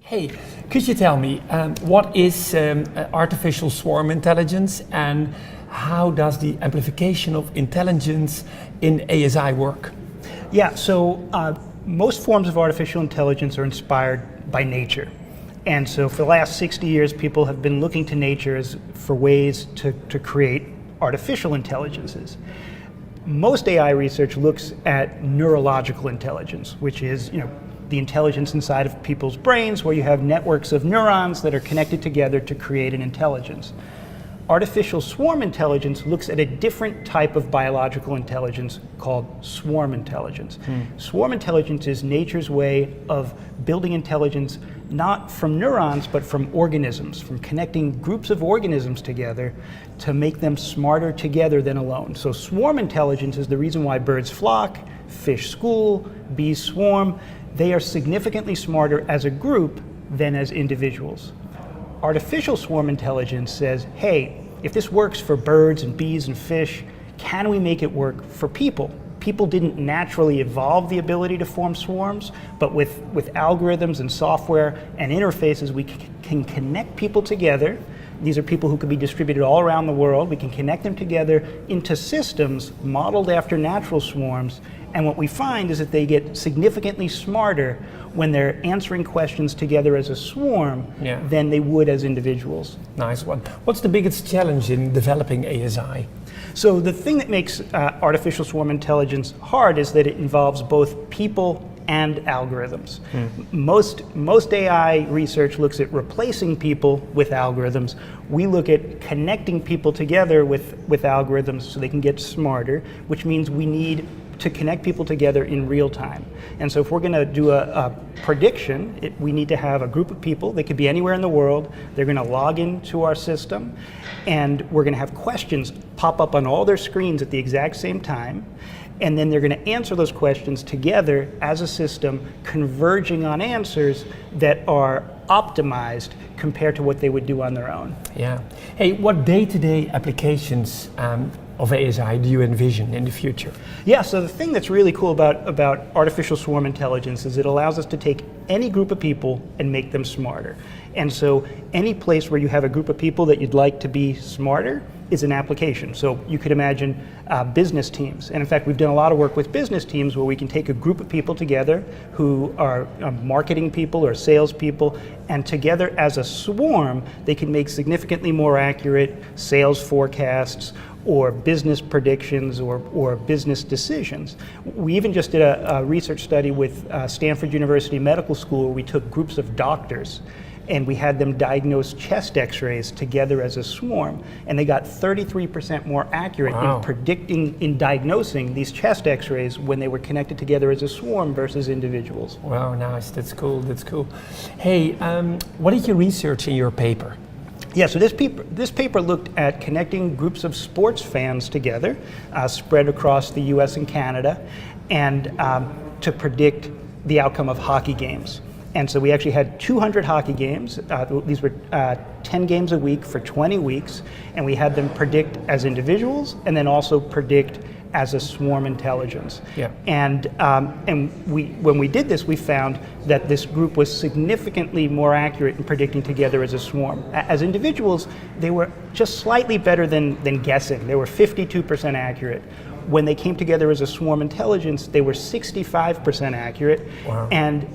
Hey, could you tell me what is artificial swarm intelligence and how does the amplification of intelligence in ASI work? Yeah, so most forms of artificial intelligence are inspired by nature. And so for the last 60 years, people have been looking to nature for ways to create artificial intelligences. Most AI research looks at neurological intelligence, which is, the intelligence inside of people's brains where you have networks of neurons that are connected together to create an intelligence. Artificial swarm intelligence looks at a different type of biological intelligence called swarm intelligence. Swarm intelligence is nature's way of building intelligence not from neurons but from organisms, from connecting groups of organisms together to make them smarter together than alone. So swarm intelligence is the reason why birds flock, fish school, bees swarm. They are significantly smarter as a group than as individuals. Artificial swarm intelligence says, hey, if this works for birds and bees and fish, can we make it work for people? People didn't naturally evolve the ability to form swarms, but with algorithms and software and interfaces, we can connect people together. These are people who could be distributed all around the world. We can connect them together into systems modeled after natural swarms. And what we find is that they get significantly smarter when they're answering questions together as a swarm than they would as individuals. Nice one. What's the biggest challenge in developing ASI? So the thing that makes artificial swarm intelligence hard is that it involves both people and algorithms. Most AI research looks at replacing people with algorithms. We look at connecting people together with algorithms so they can get smarter, which means we need to connect people together in real time. And so if we're going to do a prediction, we need to have a group of people. They could be anywhere in the world. They're going to log into our system, and we're going to have questions pop up on all their screens at the exact same time. And then they're going to answer those questions together as a system, converging on answers that are optimized compared to what they would do on their own. Yeah. Hey, what day-to-day applications of ASI do you envision in the future? Yeah, so the thing that's really cool about artificial swarm intelligence is it allows us to take any group of people and make them smarter. And so any place where you have a group of people that you'd like to be smarter is an application. So you could imagine business teams. And in fact, we've done a lot of work with business teams where we can take a group of people together who are marketing people or sales people, and together as a swarm, they can make significantly more accurate sales forecasts or business predictions or business decisions. We even just did a research study with Stanford University Medical School where we took groups of doctors and we had them diagnose chest x-rays together as a swarm, and they got 33% more accurate in predicting, in diagnosing these chest x-rays when they were connected together as a swarm versus individuals. Wow, nice, that's cool, that's cool. Hey, what did you research in your paper? Yeah, so this paper looked at connecting groups of sports fans together, spread across the US and Canada, and to predict the outcome of hockey games. And so we actually had 200 hockey games. These were 10 games a week for 20 weeks, and we had them predict as individuals and then also predict as a swarm intelligence. Yeah. And when we did this, we found that this group was significantly more accurate in predicting together as a swarm. As individuals, they were just slightly better than guessing. They were 52% accurate. When they came together as a swarm intelligence, they were 65% accurate. Wow. And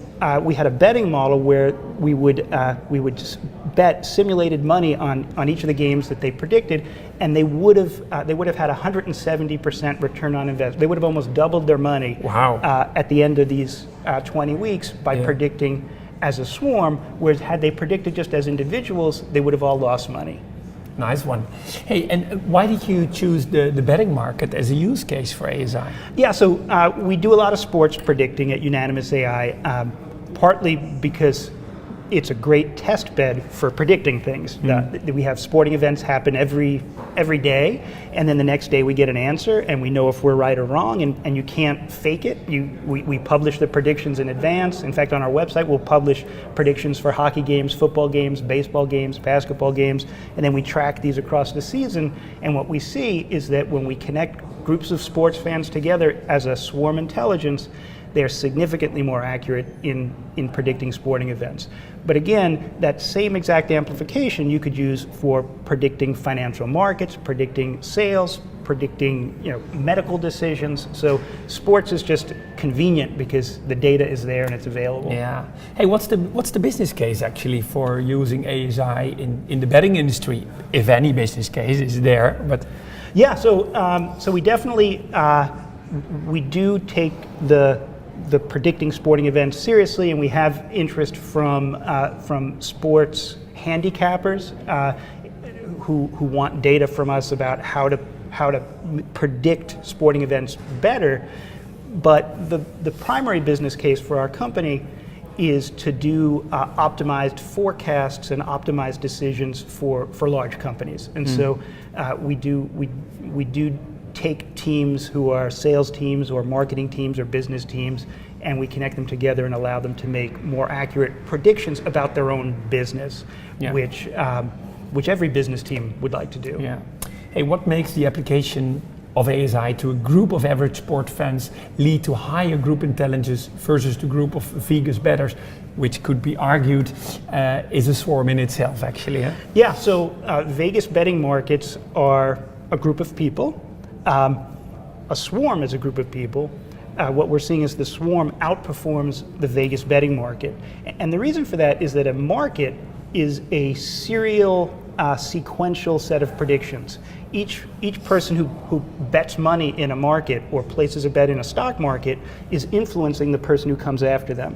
we had a betting model where we would just bet simulated money on each of the games that they predicted, and they would have had 170% return on investment. They would have almost doubled their money. Wow. At the end of these 20 weeks by predicting as a swarm, whereas had they predicted just as individuals, they would have all lost money. Nice one. Hey, and why did you choose the betting market as a use case for ASI? Yeah, so we do a lot of sports predicting at Unanimous AI, partly because it's a great test bed for predicting things. We have sporting events happen every day, and then the next day we get an answer and we know if we're right or wrong, and you can't fake it. We publish the predictions in advance. In fact, on our website we'll publish predictions for hockey games, football games, baseball games, basketball games, and then we track these across the season. And what we see is that when we connect groups of sports fans together as a swarm intelligence, they're significantly more accurate in predicting sporting events. But again, that same exact amplification you could use for predicting financial markets, predicting sales, predicting medical decisions. So sports is just convenient because the data is there and it's available. Yeah. Hey, what's the business case actually for using ASI in the betting industry, if any business case is there? But yeah, so we definitely we do take the predicting sporting events seriously, and we have interest from sports handicappers who want data from us about how to predict sporting events better. But the primary business case for our company is to do optimized forecasts and optimized decisions for large companies. And so we do take teams who are sales teams or marketing teams or business teams, and we connect them together and allow them to make more accurate predictions about their own business, which every business team would like to do. Yeah. Hey, what makes the application of ASI to a group of average sport fans lead to higher group intelligence versus the group of Vegas bettors, which could be argued is a swarm in itself, actually? Huh? Yeah, so Vegas betting markets are a group of people. A swarm is a group of people. What we're seeing is the swarm outperforms the Vegas betting market. And the reason for that is that a market is a serial, sequential set of predictions. Each person who bets money in a market or places a bet in a stock market is influencing the person who comes after them.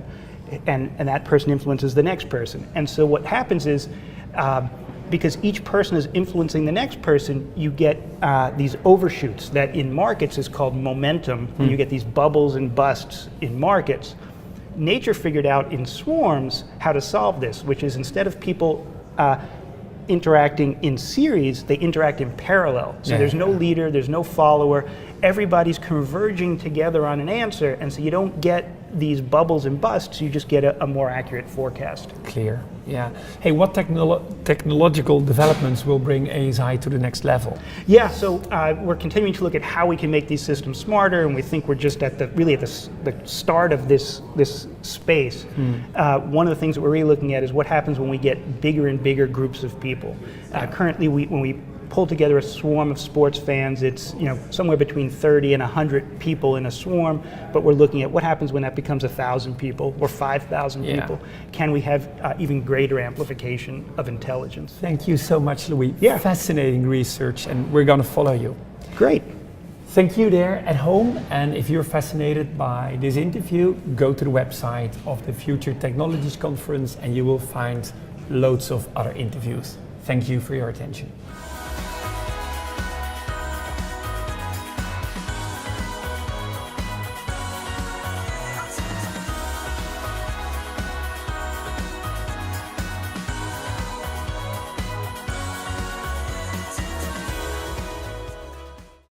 And that person influences the next person. And so what happens is, because each person is influencing the next person, you get these overshoots that in markets is called momentum, and you get these bubbles and busts in markets. Nature figured out in swarms how to solve this, which is instead of people interacting in series, they interact in parallel. So there's no leader, there's no follower, everybody's converging together on an answer, and so you don't get these bubbles and busts, you just get a more accurate forecast. Clear, yeah. Hey, what technological developments will bring ASI to the next level? Yeah, so we're continuing to look at how we can make these systems smarter, and we think we're just at the start of this space. One of the things that we're really looking at is what happens when we get bigger and bigger groups of people. Currently, when we pull together a swarm of sports fans, it's somewhere between 30 and 100 people in a swarm, but we're looking at what happens when that becomes 1,000 people or 5,000 people. Can we have even greater amplification of intelligence? Thank you so much, Louis. Yeah. Fascinating research, and we're going to follow you. Great. Thank you there at home, and if you're fascinated by this interview, go to the website of the Future Technologies Conference and you will find loads of other interviews. Thank you for your attention.